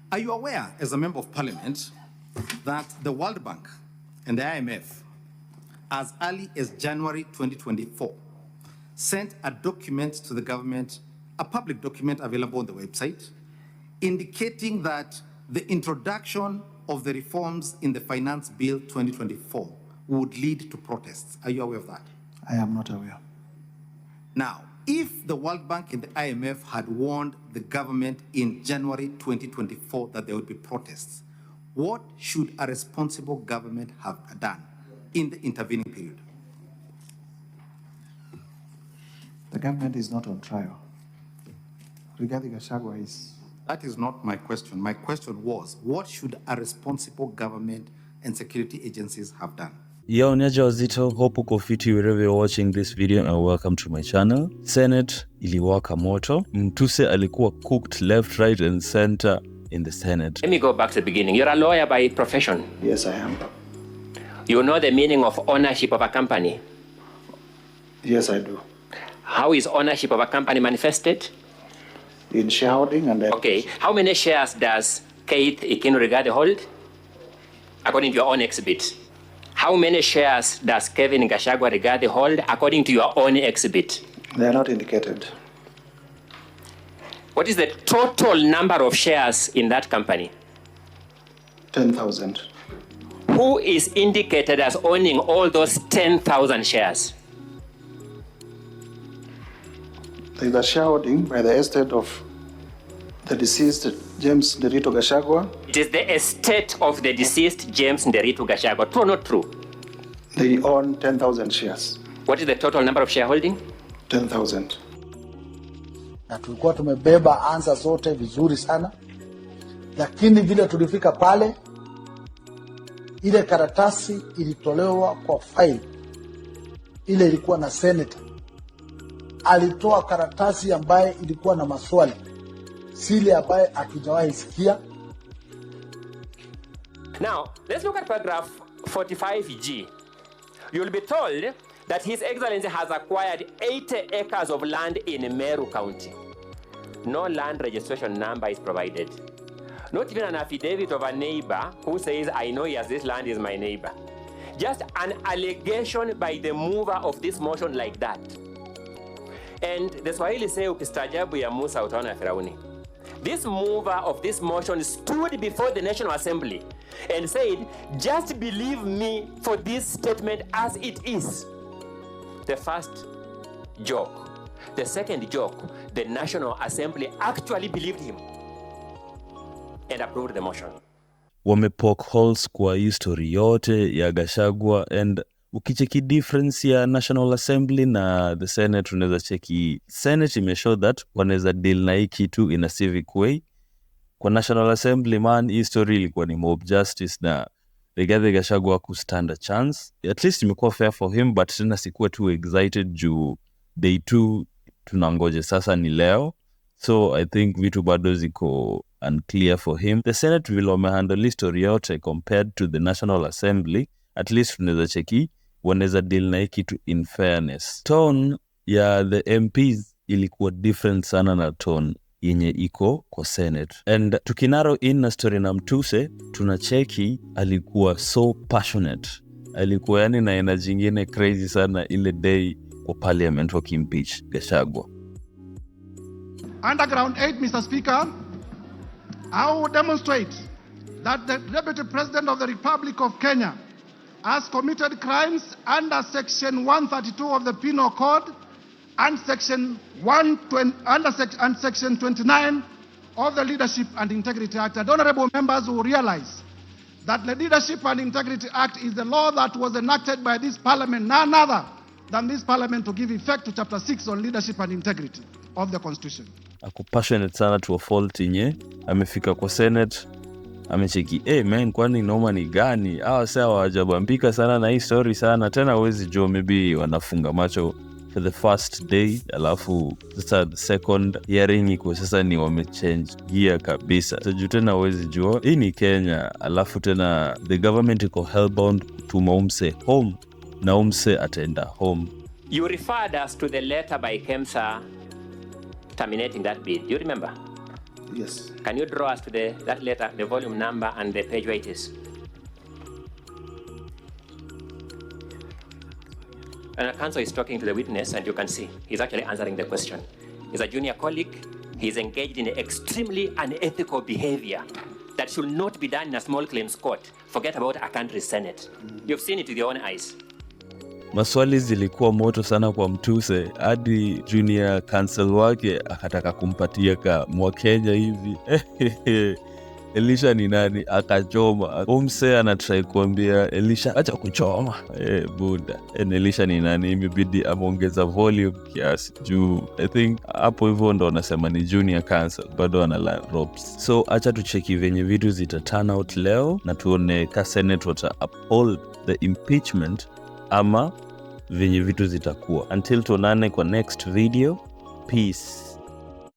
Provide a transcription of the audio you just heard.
Are you aware, as a member of parliament, that the World Bank and the IMF, as early as January 2024, sent a document to the government, a public document available on the website, indicating that the introduction of the reforms in the Finance Bill 2024 would lead to protests? Are you aware of that? I am not aware. Now, if the World Bank and the IMF had warned the government in January 2024 that there would be protests, what should a responsible government have done in the intervening period? The government is not on trial. Rigathi Gachagua is... That is not my question. My question was, what should a responsible government and security agencies have done? Yo, Nyaja Wazito, hope uko fiti wherever you're watching this video, and welcome to my channel. Senate iliwaka moto. Mutuse alikuwa cooked left, right and center in the Senate. Let me go back to the beginning. You're a lawyer by profession. Yes, I am. You know the meaning of ownership of a company? Yes, I do. How is ownership of a company manifested? In shareholding and... Okay, how many shares does Keith Ikinu Rigathi hold? According to your own exhibit. How many shares does Kevin Gachagua Rigathi hold according to your own exhibit? They are not indicated. What is the total number of shares in that company? 10,000. Who is indicated as owning all those 10,000 shares? There is a shareholding by the estate of the deceased James Nderito Gachagua. It is the estate of the deceased James Nderito Gachagua. True or not true? They own 10,000 shares. What is the total number of shareholding? 10,000. Na tulikuwa tumebeba ansa zote vizuri sana, lakini vile tulifika pale, ile karatasi ilitolewa kwa file. Ile ilikuwa na senator. Alitoa karatasi ambaye ilikuwa na maswali. Sile ambaye hatujawahi sikia. Now, let's look at paragraph 45G. You'll be told that His Excellency has acquired 80 acres of land in Meru County. No land registration number is provided. Not even an affidavit of a neighbor who says, I know yes, this land is my neighbor. Just an allegation by the mover of this motion like that. And the Swahili say, ukistajabu ya Musa utaona Firauni. This mover of this motion stood before the National Assembly and said, just believe me for this statement as it is. The first joke. The second joke, the National Assembly actually believed him and approved the motion. Wamepoke holes kwa history yote ya Gachagua, and ukicheki difference ya National Assembly na the Senate, unaweza cheki Senate imeshow that wanaweza deal na hii kitu in a civic way. Kwa National Assembly, man, history ilikuwa ni mob justice na Rigathi Gachagua kustand a chance. At least imekuwa fair for him, but tena sikuwa too excited juu day 2 tunangoje sasa ni leo. So I think vitu bado ziko unclear for him. The Senate vile wamehandle history yote compared to the National Assembly, at least tunaweza cheki wanaweza deal na hii kitu in fairness. Tone ya the MPs ilikuwa different sana na tone yenye iko kwa Senate. And tukinaro in na story na Mutuse, tunacheki alikuwa so passionate. Alikuwa yani na energy nyingine crazy sana ile day kwa parliament wakimpeach Gachagua. Underground 8, Mr. Speaker, I will demonstrate that the Deputy President of the Republic of Kenya has committed crimes under Section 132 of the Penal Code and Section 29 of the Leadership and Integrity Act. And honorable members will realize that the Leadership and Integrity Act is the law that was enacted by this parliament, none other than this parliament, to give effect to Chapter 6 on leadership and integrity of the Constitution. Ako passionate sana to a fault inye. Amefika kwa Senate. Amecheki, man, kwani noma ni gani? Sawa wajabambika sana na hii story sana. Tena wezi jo maybe wanafunga macho for the first day. Alafu sasa the second hearing iko sasa ni wamechange gear kabisa. So juu tena wezi jo, hii ni Kenya. Alafu tena the government iko hellbound kutuma umse home. Na umse ataenda home. You referred us to the letter by KEMSA terminating that bid. Do you remember? Yes. Can you draw us to that letter, the volume number and the page where it is? And the counsel is talking to the witness, and you can see he's actually answering the question. He's a junior colleague. He's engaged in extremely unethical behavior that should not be done in a small claims court. Forget about a country's Senate. You've seen it with your own eyes. Maswali zilikuwa moto sana kwa Mutuse hadi junior counsel wake akataka kumpatia ka Mwakenya hivi. Elisha ni nani? Akachoma. Umse anatry kuambia Elisha acha kuchoma. Buda. Elisha ni nani? Imebidi ameongeza volume kiasi juu. I think hapo hivyo ndo nasema ni junior counsel bado ana learn ropes. So acha tucheki venye vitu zita turn out leo na tuone ka Senate wata uphold the impeachment ama venye vitu zitakuwa. Until tuonane kwa next video. Peace.